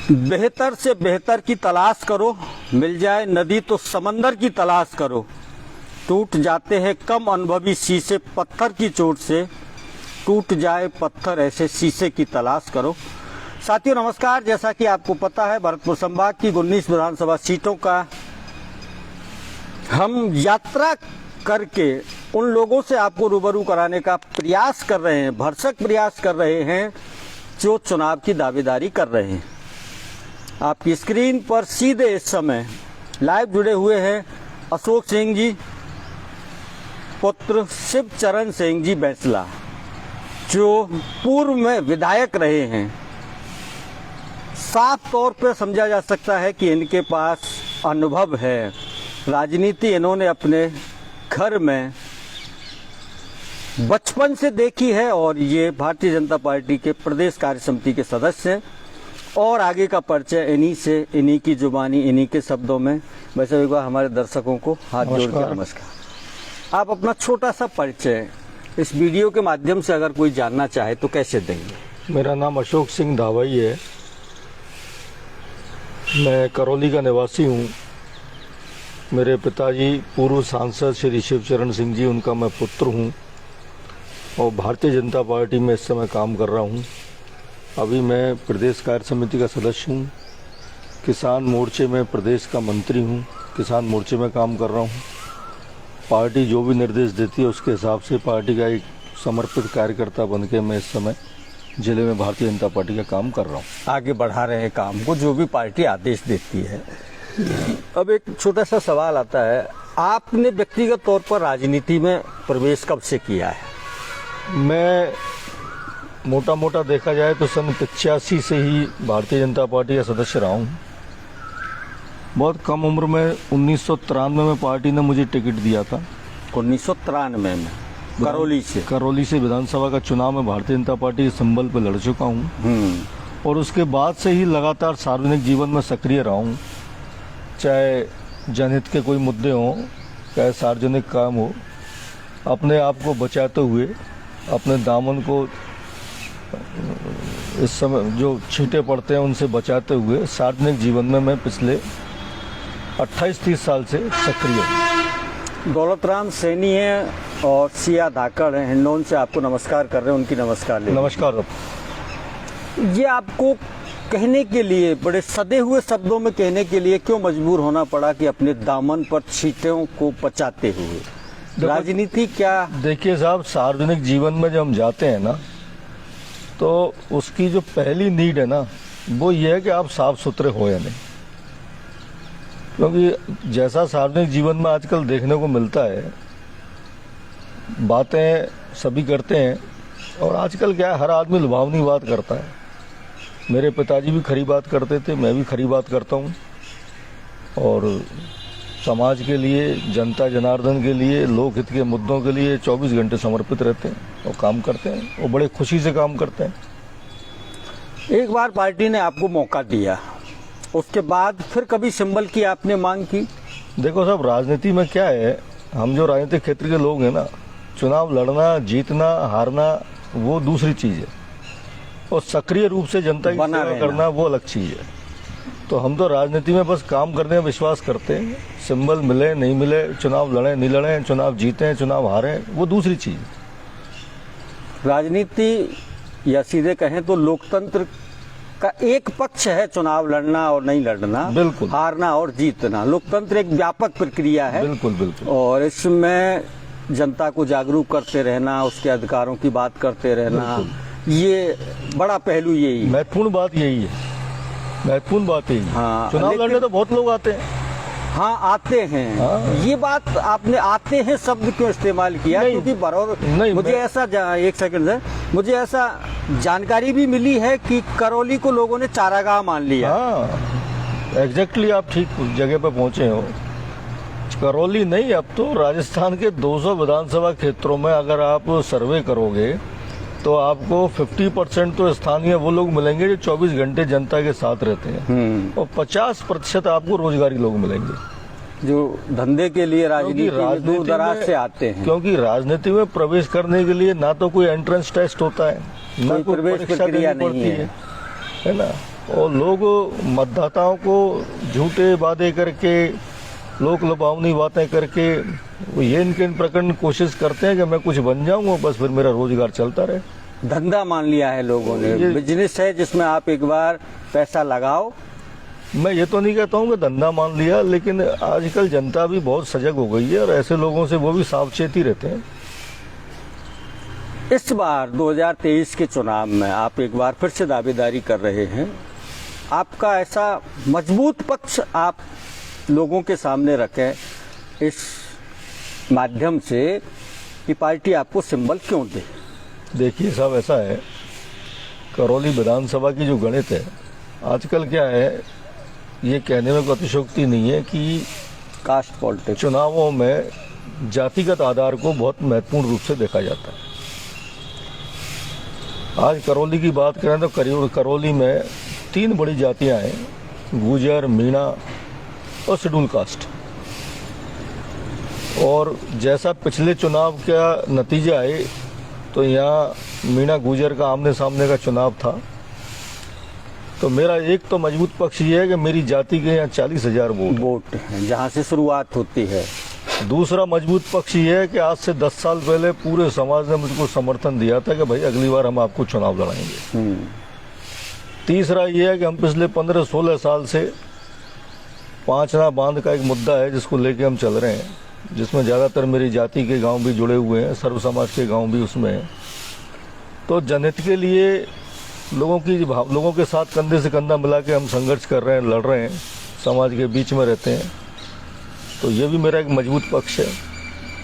बेहतर से बेहतर की तलाश करो, मिल जाए नदी तो समंदर की तलाश करो। टूट जाते हैं कम अनुभवी शीशे पत्थर की चोट से, टूट जाए पत्थर ऐसे शीशे की तलाश करो। साथियों नमस्कार, जैसा कि आपको पता है भरतपुर संभाग की 19 विधानसभा सीटों का हम यात्रा करके उन लोगों से आपको रूबरू कराने का प्रयास कर रहे हैं, भरसक प्रयास कर रहे हैं जो चुनाव की दावेदारी कर रहे हैं। आपकी स्क्रीन पर सीधे इस समय लाइव जुड़े हुए हैं अशोक सिंह जी पुत्र शिवचरण सिंह जी बैंसला, जो पूर्व में विधायक रहे हैं। साफ तौर पर समझा जा सकता है कि इनके पास अनुभव है, राजनीति इन्होंने अपने घर में बचपन से देखी है और ये भारतीय जनता पार्टी के प्रदेश कार्य समिति के सदस्य हैं और आगे का परिचय इन्हीं से, इन्हीं की जुबानी, इन्हीं के शब्दों में। वैसे एक बार हमारे दर्शकों को हाथ जोड़ के नमस्कार। आप अपना छोटा सा परिचय इस वीडियो के माध्यम से अगर कोई जानना चाहे तो कैसे देंगे? मेरा नाम अशोक सिंह धावई है, मैं करौली का निवासी हूँ। मेरे पिताजी पूर्व सांसद श्री शिवचरण सिंह जी, उनका मैं पुत्र हूँ और भारतीय जनता पार्टी में इस समय काम कर रहा हूँ। अभी मैं प्रदेश कार्य समिति का सदस्य हूँ, किसान मोर्चे में प्रदेश का मंत्री हूँ, किसान मोर्चे में काम कर रहा हूँ। पार्टी जो भी निर्देश देती है उसके हिसाब से पार्टी का एक समर्पित कार्यकर्ता बनके मैं इस समय जिले में भारतीय जनता पार्टी का काम कर रहा हूँ। आगे बढ़ा रहे हैं काम को, जो भी पार्टी आदेश देती है। अब एक छोटा सा सवाल आता है, आपने व्यक्तिगत तौर पर राजनीति में प्रवेश कब से किया है? मैं मोटा मोटा देखा जाए तो सन 85 से ही भारतीय जनता पार्टी का सदस्य रहा हूँ। बहुत कम उम्र में 1993 में पार्टी ने मुझे टिकट दिया था। 1993 में करौली से विधानसभा का चुनाव में भारतीय जनता पार्टी के संबल पर लड़ चुका हूँ और उसके बाद से ही लगातार सार्वजनिक जीवन में सक्रिय रहा हूँ। चाहे जनहित के कोई मुद्दे हों, चाहे सार्वजनिक काम हो, अपने आप को बचाते हुए, अपने दामन को इस समय जो छींटे पड़ते हैं उनसे बचाते हुए सार्वजनिक जीवन में मैं पिछले 28-30 साल से सक्रिय हूँ। दौलतराम सैनी हैं और सिया धाकड़ हैं, हिंडौन से आपको नमस्कार कर रहे हैं, उनकी नमस्कार ले। नमस्कार। ये आपको कहने के लिए, बड़े सदे हुए शब्दों में कहने के लिए क्यों मजबूर होना पड़ा कि अपने दामन पर छींटों को बचाते हुए? राजनीति क्या? देखिए साहब, सार्वजनिक जीवन में जब हम जाते हैं ना तो उसकी जो पहली नीड है ना वो ये है कि आप साफ सुथरे हो या नहीं। क्योंकि जैसा सार्वजनिक जीवन में आजकल देखने को मिलता है, बातें सभी करते हैं और आजकल क्या है, हर आदमी लुभावनी बात करता है। मेरे पिताजी भी खरी बात करते थे, मैं भी खरी बात करता हूँ और समाज के लिए, जनता जनार्दन के लिए, लोकहित के मुद्दों के लिए 24 घंटे समर्पित रहते हैं और काम करते हैं और बड़े खुशी से काम करते हैं। एक बार पार्टी ने आपको मौका दिया, उसके बाद फिर कभी सिंबल की आपने मांग की? देखो साहब, राजनीति में क्या है, हम जो राजनीतिक क्षेत्र के लोग हैं ना, चुनाव लड़ना, जीतना, हारना वो दूसरी चीज़ है और सक्रिय रूप से जनता की सेवा करना वो अलग चीज़ है। तो हम तो राजनीति में बस काम करने में विश्वास करते हैं। सिंबल मिले नहीं मिले, चुनाव लड़े नहीं लड़े, चुनाव जीते चुनाव हारे, वो दूसरी चीज़ है। राजनीति या सीधे कहें तो लोकतंत्र का एक पक्ष है चुनाव लड़ना और नहीं लड़ना, बिल्कुल, हारना और जीतना। लोकतंत्र एक व्यापक प्रक्रिया है, बिल्कुल बिल्कुल, और इसमें जनता को जागरूक करते रहना, उसके अधिकारों की बात करते रहना, ये बड़ा पहलू यही है। महत्वपूर्ण बात यही है, महत्वपूर्ण बात यही है। हाँ, चुनाव लड़ने तो बहुत लोग आते हैं। हाँ, आते हैं। हाँ। ये बात आपने आते हैं शब्द क्यों इस्तेमाल किया? क्योंकि मुझे ऐसा एक सेकंड है, मुझे ऐसा जानकारी भी मिली है कि करौली को लोगों ने चारागाह मान लिया। हाँ, एग्जैक्टली, आप ठीक जगह पर पहुंचे हो। करौली नहीं, अब तो राजस्थान के 200 विधानसभा क्षेत्रों में अगर आप सर्वे करोगे तो आपको 50% तो स्थानीय वो लोग मिलेंगे जो 24 घंटे जनता के साथ रहते हैं और 50% आपको रोजगारी लोग मिलेंगे जो धंधे के लिए राजनीति दूर दराज से आते हैं। क्योंकि राजनीति में प्रवेश करने के लिए ना तो कोई एंट्रेंस टेस्ट होता है, ना कोई प्रवेश प्रक्रिया नहीं है ना। और लोग मतदाताओं को झूठे वादे करके, लोक लुभावनी बातें करके वो ये इनके प्रकरण कोशिश करते हैं कि मैं कुछ बन जाऊं और बस फिर मेरा रोजगार चलता रहे। धंधा मान लिया है लोगों ने, ये- बिजनेस है जिसमें आप एक बार पैसा लगाओ। मैं ये तो नहीं कहता हूँ कि धंधा मान लिया, लेकिन आजकल जनता भी बहुत सजग हो गई है और ऐसे लोगों से वो भी सावचेती रहते हैं। इस बार 2023 के चुनाव में आप एक बार फिर से दावेदारी कर रहे हैं। आपका ऐसा मजबूत पक्ष आप लोगों के सामने रखें इस माध्यम से कि पार्टी आपको सिंबल क्यों दे। देखिए साहब, ऐसा है, करौली विधानसभा की जो गणित है आजकल क्या है, ये कहने में कोई अतिशयोक्ति नहीं है कि कास्ट पॉलिटिक्स चुनावों में जातिगत आधार को बहुत महत्वपूर्ण रूप से देखा जाता है। आज करौली की बात करें तो करौली में 3 बड़ी जातियां हैं, गुर्जर, मीणा और शेड्यूल कास्ट। और जैसा पिछले चुनाव का नतीजा है तो यहाँ मीणा गुर्जर का आमने सामने का चुनाव था, तो मेरा एक तो मजबूत पक्ष ये है कि मेरी जाति के यहाँ 40,000 वोट हैं जहाँ से शुरुआत होती है। दूसरा मजबूत पक्ष ये है कि आज से 10 साल पहले पूरे समाज ने मुझको समर्थन दिया था कि भाई अगली बार हम आपको चुनाव लड़ाएंगे। तीसरा ये है कि हम पिछले 15-16 साल से पांचना बांध का एक मुद्दा है जिसको लेके हम चल रहे हैं, जिसमें ज़्यादातर मेरी जाति के गांव भी जुड़े हुए हैं, सर्व समाज के गांव भी उसमें हैं। तो जनहित के लिए लोगों के साथ कंधे से कंधा मिला के हम संघर्ष कर रहे हैं, लड़ रहे हैं, समाज के बीच में रहते हैं, तो ये भी मेरा एक मजबूत पक्ष है।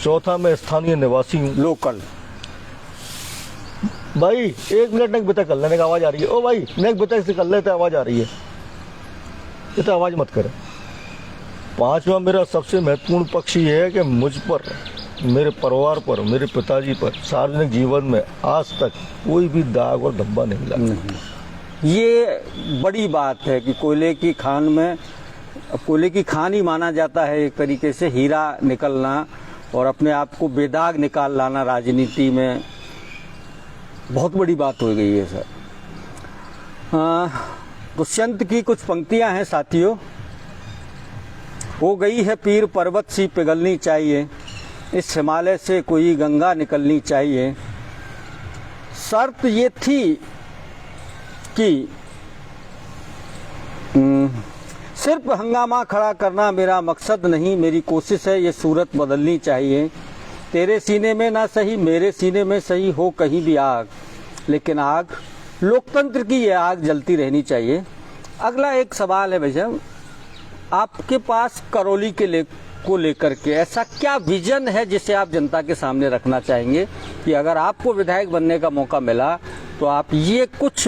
चौथा, मैं स्थानीय निवासी हूँ, लोकल। भाई 1 मिनट नेक बिता कर लेने का आवाज़ आ रही है। ओ भाई नेक बिता से कर लेते, आवाज़ आ रही है, ये तो आवाज़ मत करे। पांचवा, मेरा सबसे महत्वपूर्ण पक्ष ये है कि मुझ पर, मेरे परिवार पर, मेरे पिताजी पर सार्वजनिक जीवन में आज तक कोई भी दाग और धब्बा नहीं लगा। ये बड़ी बात है कि कोयले की खान ही माना जाता है एक तरीके से, हीरा निकलना और अपने आप को बेदाग निकाल लाना राजनीति में बहुत बड़ी बात हो गई है सर। दुष्यंत की कुछ पंक्तियां हैं साथियों। हो गई है पीर पर्वत सी पिघलनी चाहिए, इस हिमालय से कोई गंगा निकलनी चाहिए। शर्त ये थी कि सिर्फ हंगामा खड़ा करना मेरा मकसद नहीं, मेरी कोशिश है ये सूरत बदलनी चाहिए। तेरे सीने में ना सही मेरे सीने में सही हो कहीं भी आग, लेकिन आग लोकतंत्र की ये आग जलती रहनी चाहिए। अगला एक सवाल है भैया, आपके पास करौली को लेकर के ऐसा क्या विजन है जिसे आप जनता के सामने रखना चाहेंगे कि अगर आपको विधायक बनने का मौका मिला तो आप ये कुछ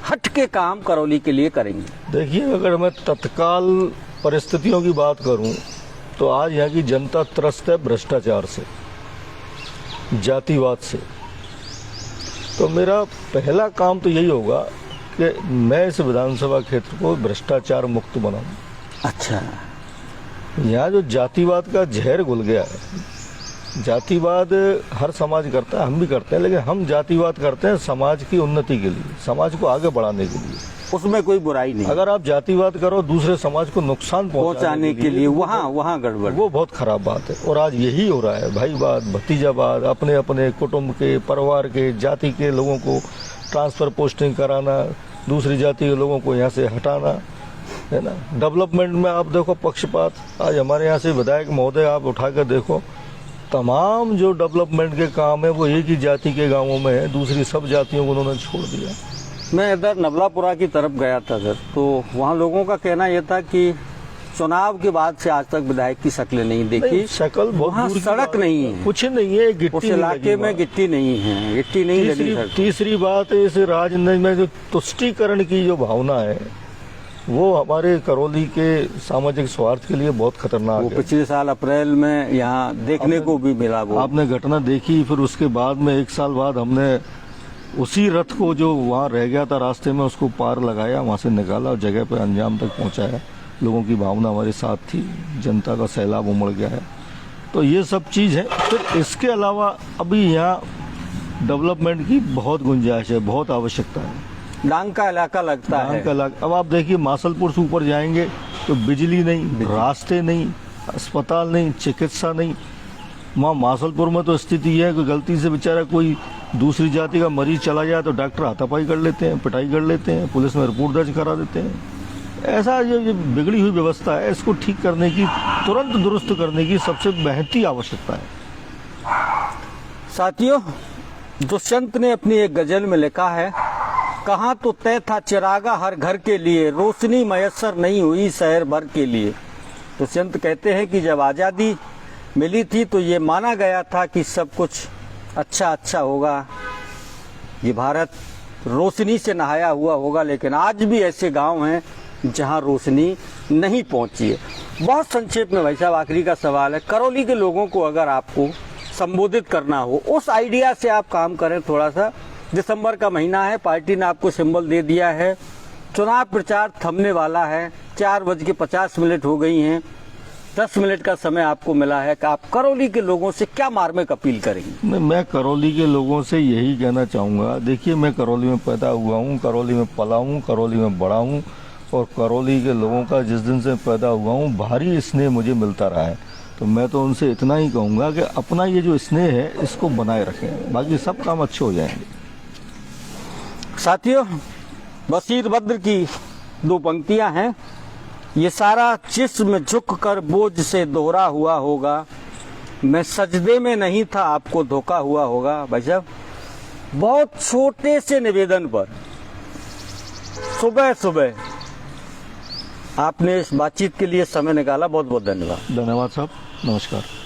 हट के काम करौली के लिए करेंगे? देखिए, अगर मैं तत्काल परिस्थितियों की बात करूं तो आज यहाँ की जनता त्रस्त है भ्रष्टाचार से, जातिवाद से। तो मेरा पहला काम तो यही होगा कि मैं इस विधानसभा क्षेत्र को भ्रष्टाचार मुक्त बनाऊं। अच्छा, यहाँ जो जातिवाद का जहर घुल गया है, जातिवाद हर समाज करता है, हम भी करते हैं, लेकिन हम जातिवाद करते हैं समाज की उन्नति के लिए, समाज को आगे बढ़ाने के लिए। उसमें कोई बुराई नहीं। अगर आप जातिवाद करो दूसरे समाज को नुकसान पहुंचाने के लिए, वहाँ गड़बड़, वो बहुत खराब बात है। और आज यही हो रहा है, भाईवाद, भतीजावाद, अपने अपने कुटुंब के, परिवार के, जाति के लोगों को ट्रांसफर पोस्टिंग कराना, दूसरी जाति के लोगों को यहाँ से हटाना, है ना। डेवलपमेंट में आप देखो पक्षपात, आज हमारे यहाँ से विधायक महोदय आप उठाकर देखो, तमाम जो डेवलपमेंट के काम है वो एक ही जाति के गांवों में है, दूसरी सब जातियों को उन्होंने छोड़ दिया। मैं इधर नवलापुरा की तरफ गया था सर, तो वहाँ लोगों का कहना यह था कि चुनाव के बाद से आज तक विधायक की शक्ल नहीं देखी। शक्ल बहुत वहाँ दूर की सड़क बात नहीं है, कुछ नहीं है, गिट्टी उस नहीं इलाके लगी में वहाँ। गिट्टी नहीं है, गिट्टी नहीं लगी सर। तीसरी बात है, इस राजनीति में जो तुष्टीकरण की जो भावना है वो हमारे करौली के सामाजिक स्वार्थ के लिए बहुत खतरनाक वो है। पिछले साल अप्रैल में यहाँ देखने को भी मिला। वो आपने घटना देखी, फिर उसके बाद में 1 साल बाद हमने उसी रथ को जो वहाँ रह गया था रास्ते में उसको पार लगाया, वहाँ से निकाला और जगह पर अंजाम तक पहुँचाया। लोगों की भावना हमारे साथ थी, जनता का सैलाब उमड़ गया है। तो ये सब चीज़ है। फिर इसके अलावा अभी यहाँ डेवलपमेंट की बहुत गुंजाइश है, बहुत आवश्यकता है। डांग का इलाका लगता है। अब आप देखिए मासलपुर से ऊपर जाएंगे तो बिजली नहीं, रास्ते नहीं, अस्पताल नहीं, चिकित्सा नहीं। वहाँ मासलपुर में तो स्थिति है कि गलती से बेचारा कोई दूसरी जाति का मरीज चला जाए तो डॉक्टर हाथापाई कर लेते हैं, पिटाई कर लेते हैं, पुलिस में रिपोर्ट दर्ज करा देते हैं। ऐसा ये बिगड़ी हुई व्यवस्था है, इसको ठीक करने की, तुरंत दुरुस्त करने की सबसे महती आवश्यकता है। साथियों, दुष्यंत ने अपनी एक गजल में लिखा है, कहाँ तो तय था चिरागा हर घर के लिए, रोशनी मयस्सर नहीं हुई शहर भर के लिए। दुष्यंत कहते हैं कि जब आज़ादी मिली थी तो ये माना गया था कि सब कुछ अच्छा होगा, ये भारत रोशनी से नहाया हुआ होगा, लेकिन आज भी ऐसे गांव हैं जहां रोशनी नहीं पहुंची है। बहुत संक्षेप में भाई साहब आखिरी का सवाल है, करौली के लोगों को अगर आपको संबोधित करना हो, उस आइडिया से आप काम करें थोड़ा सा। दिसंबर का महीना है, पार्टी ने आपको सिंबल दे दिया है, चुनाव प्रचार थमने वाला है, 4:50 हो गई हैं, 10 मिनट का समय आपको मिला है कि आप करौली के लोगों से क्या मार्मिक अपील करेंगे? मैं करौली के लोगों से यही कहना चाहूँगा, देखिए मैं करौली में पैदा हुआ हूँ, करौली में पला हूँ, करौली में बड़ा हूँ, और करौली के लोगों का जिस दिन से पैदा हुआ हूँ भारी स्नेह मुझे मिलता रहा है। तो मैं तो उनसे इतना ही कहूँगा कि अपना ये जो स्नेह है इसको बनाए रखें, बाकी सब काम अच्छे हो जाएंगे। साथियों, बशीर बद्र की 2 पंक्तियां हैं, ये सारा जिस्म झुक कर बोझ से दोहरा हुआ होगा, मैं सजदे में नहीं था आपको धोखा हुआ होगा। भाई साहब, बहुत छोटे से निवेदन पर सुबह सुबह आपने इस बातचीत के लिए समय निकाला, बहुत बहुत धन्यवाद। धन्यवाद साहब, नमस्कार।